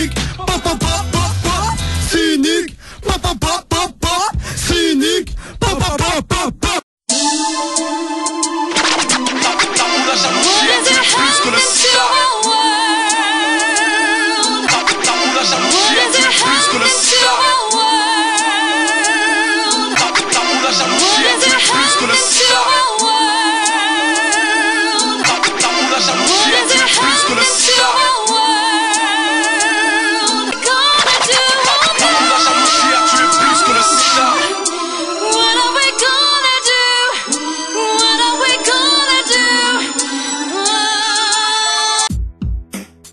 cynique, papa papa, cynique, papa papa, cynique, papa papa. La jalousie attire plus que le sida. La jalousie attire plus que le sida. La jalousie attire plus que le sida. La jalousie attire plus que le sida. La jalousie a tué plus que le sida. What are we gonna do? What are we gonna do?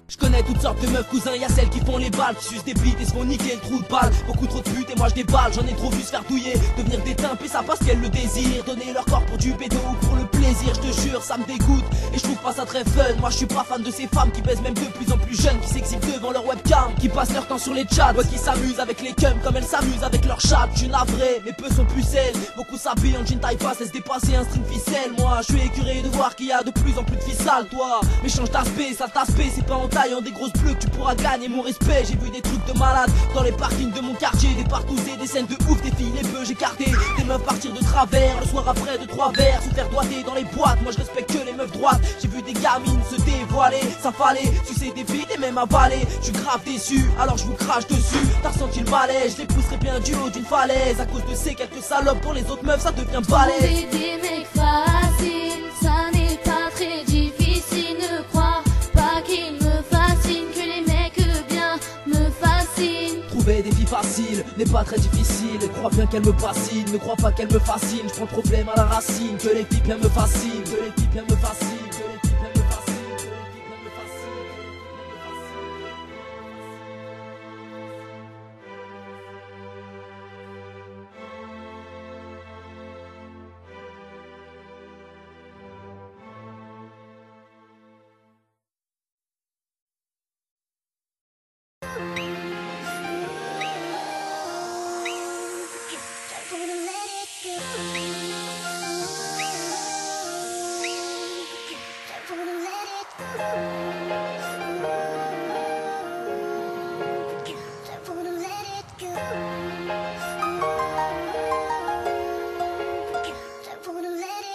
Je connais toutes sortes de meufs cousins, y'a celles qui font les balles, qui sucent des bites et se font niquer le trou de balle. Beaucoup trop de putes et moi je déballe, j'en ai trop vu se faire douiller. Devenir des tympes et ça parce qu'elles le désirent. Donner leur corps pour du bédo ou pour le plaisir, je te jure ça me dégoûte. Et je trouve pas ça très fun, moi je suis pas fan de ces femmes qui baisent même de plus en plus jeunes, qui s'exhibent devant leur webcam, qui passent leur temps sur les chats, ouais, qui s'amusent avec les cums comme elles s'amusent avec leur chat. Je suis navré, mais peu sont pucelles, beaucoup s'habillent en jean taille basse, laissent dépasser un string ficelle. Moi je suis écuré de voir qu'il y a de plus en plus de filles sales, toi. Mais change d'aspect, ça t'aspect, c'est pas en taillant des grosses bleues que tu pourras gagner mon respect. J'ai vu des trucs de malade dans les parkings de mon quartier, des partouzés, des scènes de ouf, des filles, les bœufs, j'ai écarté, des meufs partir de travers, le soir après de 3 verres, se faire doigter dans les boîtes. Moi je respecte que les meufs droites, j'ai vu des gamines se dévoiler, ça fallait sucer des vides et même avaler. Je suis grave déçu, alors je vous crache dessus. T'as ressenti le malaise, je les pousserai bien du haut d'une falaise. À cause de ces quelques salopes, pour les autres meufs ça devient balèze. Trouver des mecs faciles, ça n'est pas très difficile. Ne crois pas qu'ils me fascinent, que les mecs bien me fascinent. Trouver des filles faciles n'est pas très difficile. Crois bien qu'elles me fascinent, ne crois pas qu'elles me fascinent. Je prends le problème à la racine, que les filles bien me fascinent, que les filles bien me fascinent, que les filles bien me fascinent, que les filles bien me fascinent.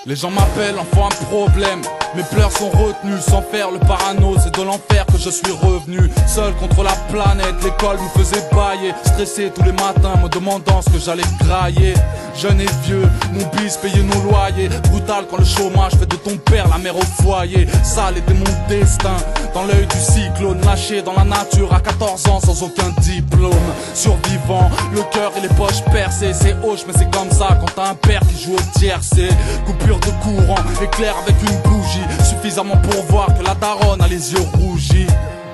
Les gens m'appellent enfant un problème. Mes pleurs sont retenus sans faire le parano. C'est de l'enfer que je suis revenu. Seul contre la planète, l'école me faisait bailler. Stressé tous les matins, me demandant ce que j'allais grailler. Jeune et vieux, mon bis payait nos loyers. Brutal quand le chômage fait de ton père la mère au foyer. Sale était mon destin, dans l'œil du cyclone. Lâché dans la nature à 14 ans sans aucun diplôme. Survivant, le cœur et les poches percées. C'est hoche mais c'est comme ça quand t'as un père qui joue au tiercé. Coupure de courant, éclair avec une bougie. Suffisamment pour voir que la daronne a les yeux rougis.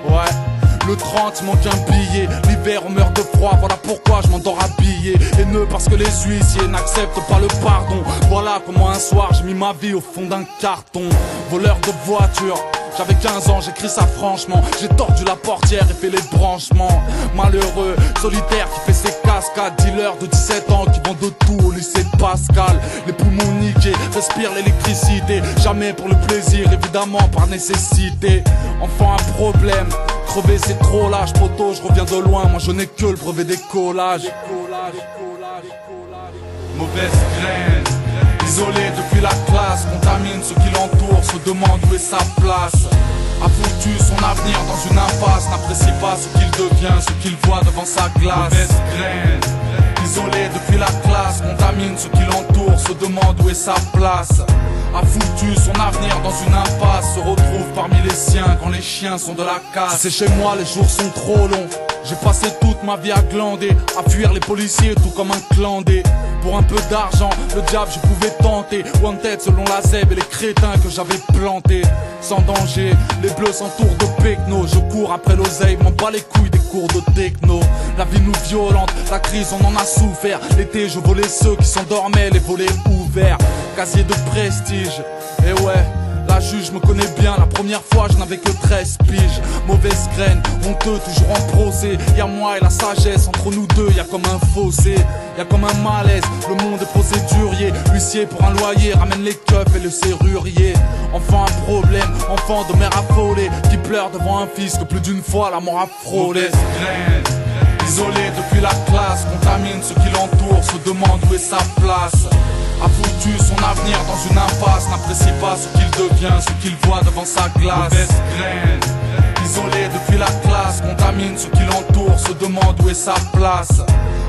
Ouais. Le 30 il manque un billet. L'hiver on meurt de froid, voilà pourquoi je m'endors habillé. Haineux parce que les huissiers n'acceptent pas le pardon. Voilà comment un soir j'ai mis ma vie au fond d'un carton. Voleur de voiture, j'avais 15 ans, j'écris ça franchement. J'ai tordu la portière et fait les branchements. Malheureux, solitaire qui fait ses cascades. Dealer de 17 ans qui vend de tout au lycée de Pascal. Les poumons niqués, respire l'électricité. Jamais pour le plaisir, évidemment par nécessité. Enfant un problème, crever c'est trop lâche. Poteau, je reviens de loin, moi je n'ai que le brevet des collages. Mauvaise graine, isolé depuis la classe, contamine ceux qui l'entourent, se demande où est sa place. A foutu son avenir dans une impasse, n'apprécie pas ce qu'il devient, ce qu'il voit devant sa glace. Mauvaise graine, isolé depuis la classe, contamine ceux qui l'entourent, se demande où est sa place. A foutu son avenir dans une impasse, se retrouve parmi les siens quand les chiens sont de la casse. C'est chez moi, les jours sont trop longs. J'ai passé toute ma vie à glander, à fuir les policiers tout comme un clandé. Pour un peu d'argent, le diable je pouvais tenter. Wanted selon la zèbre et les crétins que j'avais plantés. Sans danger, les bleus s'entourent de pecno. Je cours après l'oseille, m'en bats les couilles des cours de techno. La vie nous violente, la crise on en a souffert. L'été je volais ceux qui s'endormaient, les volets ouverts. Casier de prestige, et ouais, la la juge me connaît bien, la première fois je n'avais que 13 piges. Mauvaise graine, honteux, toujours en prosé. Y'a moi et la sagesse, entre nous deux y'a comme un fossé. Y'a comme un malaise, le monde est procédurier. Huissier pour un loyer, ramène les keufs et le serrurier. Enfant un problème, enfant de mère affolée, qui pleure devant un fils que plus d'une fois la mort a frôlé. Isolé depuis la classe, contamine ce qui l'entoure, se demande où est sa place. A foutu son avenir dans une impasse, n'apprécie pas ce qu'il devient, ce qu'il voit devant sa glace. Isolé depuis la classe, contamine ce qui l'entoure, se demande où est sa place.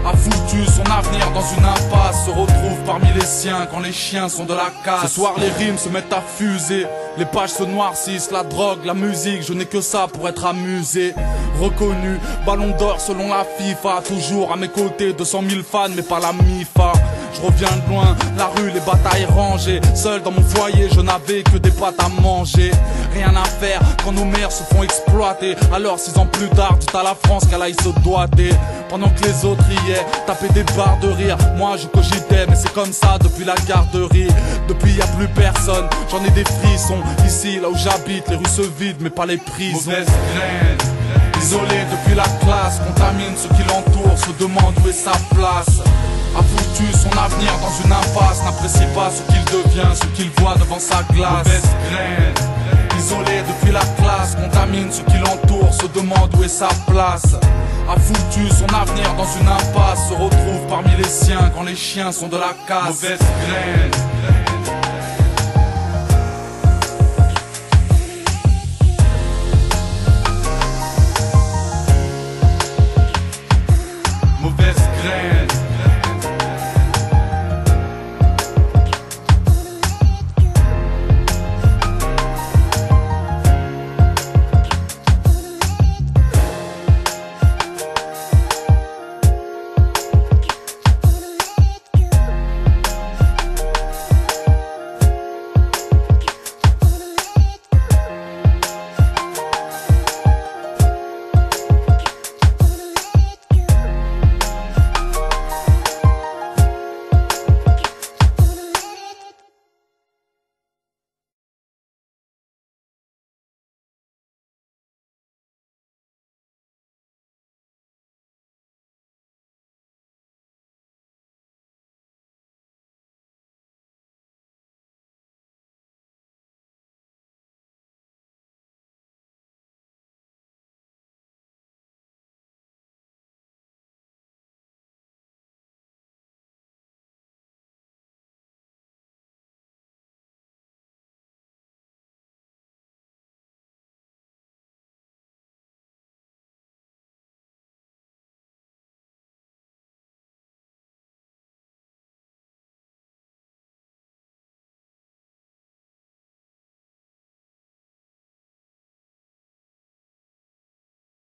A foutu son avenir dans une impasse, se retrouve parmi les siens quand les chiens sont de la casse. Ce soir les rimes se mettent à fuser, les pages se noircissent, la drogue, la musique, je n'ai que ça pour être amusé. Reconnu, ballon d'or selon la FIFA, toujours à mes côtés 200 000 fans mais pas la MIFA. Je reviens de loin, la rue, les batailles rangées. Seul dans mon foyer, je n'avais que des pâtes à manger. Rien à faire quand nos mères se font exploiter. Alors 6 ans plus tard, tout à la France qu'elle aille se doiter. Pendant que les autres riaient, tapaient des barres de rire. Moi je cogitais, mais c'est comme ça depuis la garderie. Depuis y a plus personne, j'en ai des frissons. Ici, là où j'habite, les rues se vident, mais pas les prisons. Mauvaise graine, isolé depuis la classe, contamine ce qui l'entoure, se demande où est sa place. A foutu son avenir dans une impasse, n'apprécie pas ce qu'il devient, ce qu'il voit devant sa glace. Mauvaise graine, isolé depuis la classe, contamine ce qui l'entoure, se demande où est sa place. A foutu son avenir dans une impasse, se retrouve parmi les siens quand les chiens sont de la casse. Mauvaise graine.